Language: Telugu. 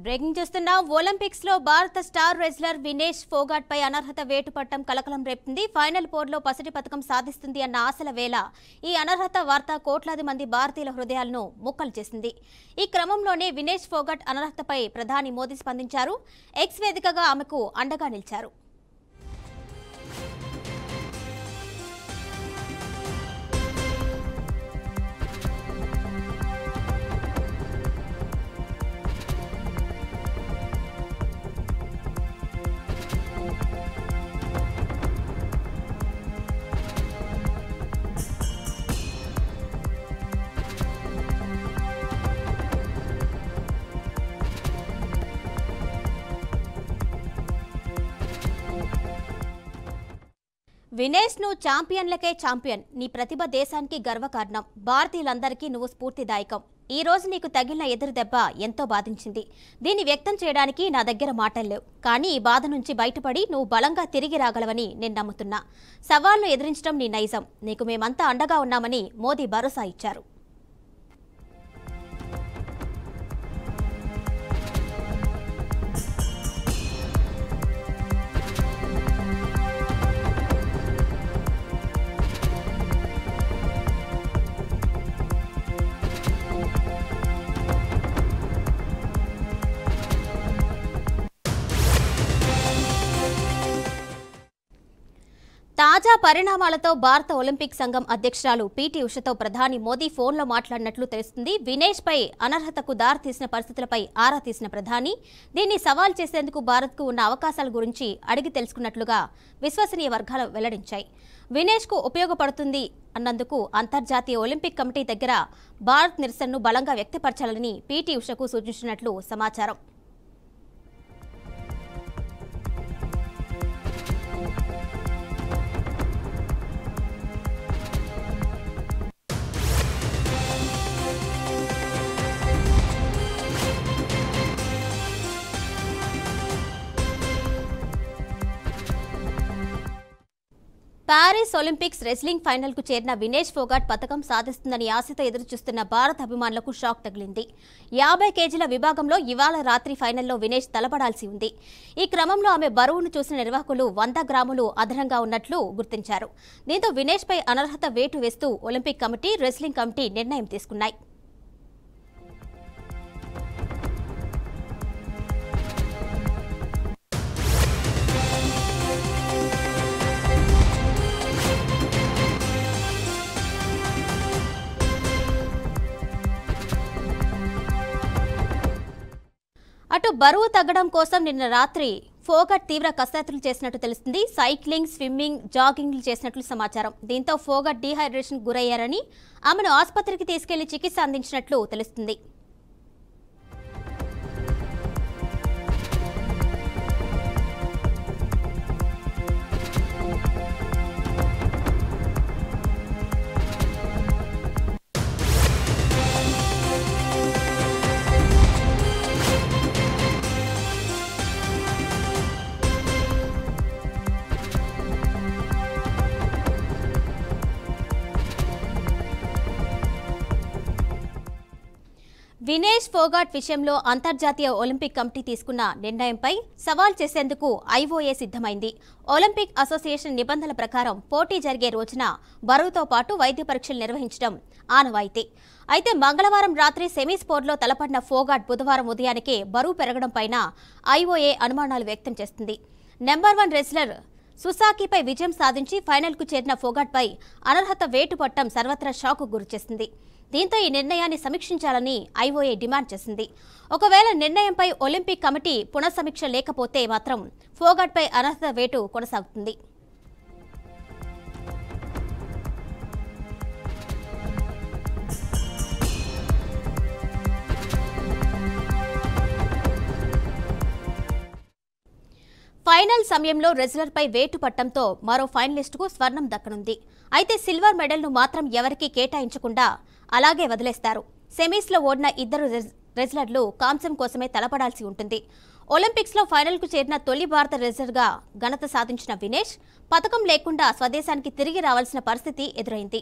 బ్రేకింగ్ చూస్తున్నాం. ఒలింపిక్స్ లో భారత స్టార్ రెజ్లర్ వినేష్ ఫోగాట్ పై అనర్హత వేటు పట్టం కలకలం రేపుతుంది. ఫైనల్ పోర్లో పసిడి పథకం సాధిస్తుంది అన్న ఆశల వేళ ఈ అనర్హత వార్త కోట్లాది మంది భారతీయుల హృదయాలను ముక్కలు చేసింది. ఈ క్రమంలోనే వినేష్ ఫోగాట్ అనర్హతపై ప్రధాని మోదీ స్పందించారు. ఎక్స్ వేదికగా ఆమెకు అండగా నిలిచారు. వినేష్ నువ్వు ఛాంపియన్లకే ఛాంపియన్. నీ ప్రతిభ దేశానికి గర్వకారణం. భారతీయులందరికీ నువ్వు స్ఫూర్తిదాయకం. ఈ రోజు నీకు తగిలిన ఎదురు దెబ్బ ఎంతో బాధించింది. దీన్ని వ్యక్తం చేయడానికి నా దగ్గర మాటలు లేవు. కానీ ఈ బాధ నుంచి బయటపడి నువ్వు బలంగా తిరిగి రాగలవని నేను నమ్ముతున్నా. సవాళ్లను ఎదిరించడం నీ నైజం. నీకు మేమంతా అండగా ఉన్నామని మోదీ భరోసా ఇచ్చారు. తాజా పరిణామాలతో భారత ఒలింపిక్ సంఘం అధ్యక్షురాలు పీటీ ఉషతో ప్రధాని మోదీ ఫోన్లో మాట్లాడినట్లు తెలుస్తుంది. వినేష్ పై అనర్హతకు దారితీసిన పరిస్థితులపై ఆరా తీసిన ప్రధాని దీన్ని సవాల్ చేసేందుకు భారత్కు ఉన్న అవకాశాల గురించి అడిగి తెలుసుకున్నట్లుగా విశ్వసనీయ వర్గాలు వెల్లడించాయి. వినేష్కు ఉపయోగపడుతుంది అన్నందుకు అంతర్జాతీయ ఒలింపిక్ కమిటీ దగ్గర భారత్ నిరసనను బలంగా వ్యక్తపరచాలని పీటీ ఉషకు సూచించినట్లు సమాచారం. పారిస్ ఒలింపిక్స్ రెజ్లింగ్ ఫైనల్ కు చేరిన వినేష్ ఫోగాట్ పథకం సాధిస్తుందని ఆశతో ఎదురుచూస్తున్న భారత అభిమానులకు షాక్ తగిలింది. 50 కేజీల విభాగంలో ఇవాళ రాత్రి ఫైనల్లో వినేష్ తలపడాల్సి ఉంది. ఈ క్రమంలో ఆమె బరువును చూసిన నిర్వాహకులు 100 గ్రాములు అదనంగా ఉన్నట్లు గుర్తించారు. దీంతో వినేష్ పై అనర్హత వేటు వేస్తూ ఒలింపిక్ కమిటీ, రెజ్లింగ్ కమిటీ నిర్ణయం తీసుకున్నాయి. అటు బరువు తగ్గడం కోసం నిన్న రాత్రి ఫోగాట్ తీవ్ర కసరత్తులు చేసినట్టు తెలుస్తుంది. సైక్లింగ్, స్విమ్మింగ్, జాగింగ్లు చేసినట్లు సమాచారం. దీంతో ఫోగాట్ డీహైడ్రేషన్ గురయ్యారని ఆమెను ఆసుపత్రికి తీసుకెళ్లి చికిత్స అందించినట్లు తెలుస్తుంది. వినేష్ ఫోగాట్ విషయంలో అంతర్జాతీయ ఒలింపిక్ కమిటీ తీసుకున్న నిర్ణయంపై సవాల్ చేసేందుకు ఐఓఏ సిద్ధమైంది. ఒలింపిక్ అసోసియేషన్ నిబంధనల ప్రకారం పోటీ జరిగే రోజున బరువుతో పాటు వైద్య పరీక్షలు నిర్వహించడం ఆనవాయితీ. అయితే మంగళవారం రాత్రి సెమీస్ పోర్లో తలపడిన ఫోగాట్ బుధవారం ఉదయానికే బరువు పెరగడంపై ఐఓఏ అనుమానాలు వ్యక్తం చేస్తుంది. నెంబర్ 1 రెజ్లర్ సుసాకీపై విజయం సాధించి ఫైనల్కు చేరిన ఫోగాట్పై అనర్హత వేటు పట్టం సర్వత్రా షాకు గురిచేసింది. దీంతో ఈ నిర్ణయాన్ని సమీక్షించాలని ఐఓఏ డిమాండ్ చేసింది. ఒకవేళ నిర్ణయంపై ఒలింపిక్ కమిటీ పునఃసమీక్ష లేకపోతే మాత్రం ఫోగాట్పై అనర్హత వేటు కొనసాగుతుంది. ఫైనల్ సమయంలో రెజ్లర్పై వేటు పట్టంతో మరో ఫైనలిస్టుకు స్వర్ణం దక్కనుంది. అయితే సిల్వర్ మెడల్ను మాత్రం ఎవరికీ కేటాయించకుండా అలాగే వదిలేస్తారు. సెమీస్లో ఓడిన ఇద్దరు రెజ్లర్లు కాంస్యం కోసమే తలపడాల్సి ఉంటుంది. ఒలింపిక్స్లో ఫైనల్కు చేరిన తొలి భారత రెజ్లర్గా ఘనత సాధించిన వినేష్ పతకం లేకుండా స్వదేశానికి తిరిగి రావాల్సిన పరిస్థితి ఎదురైంది.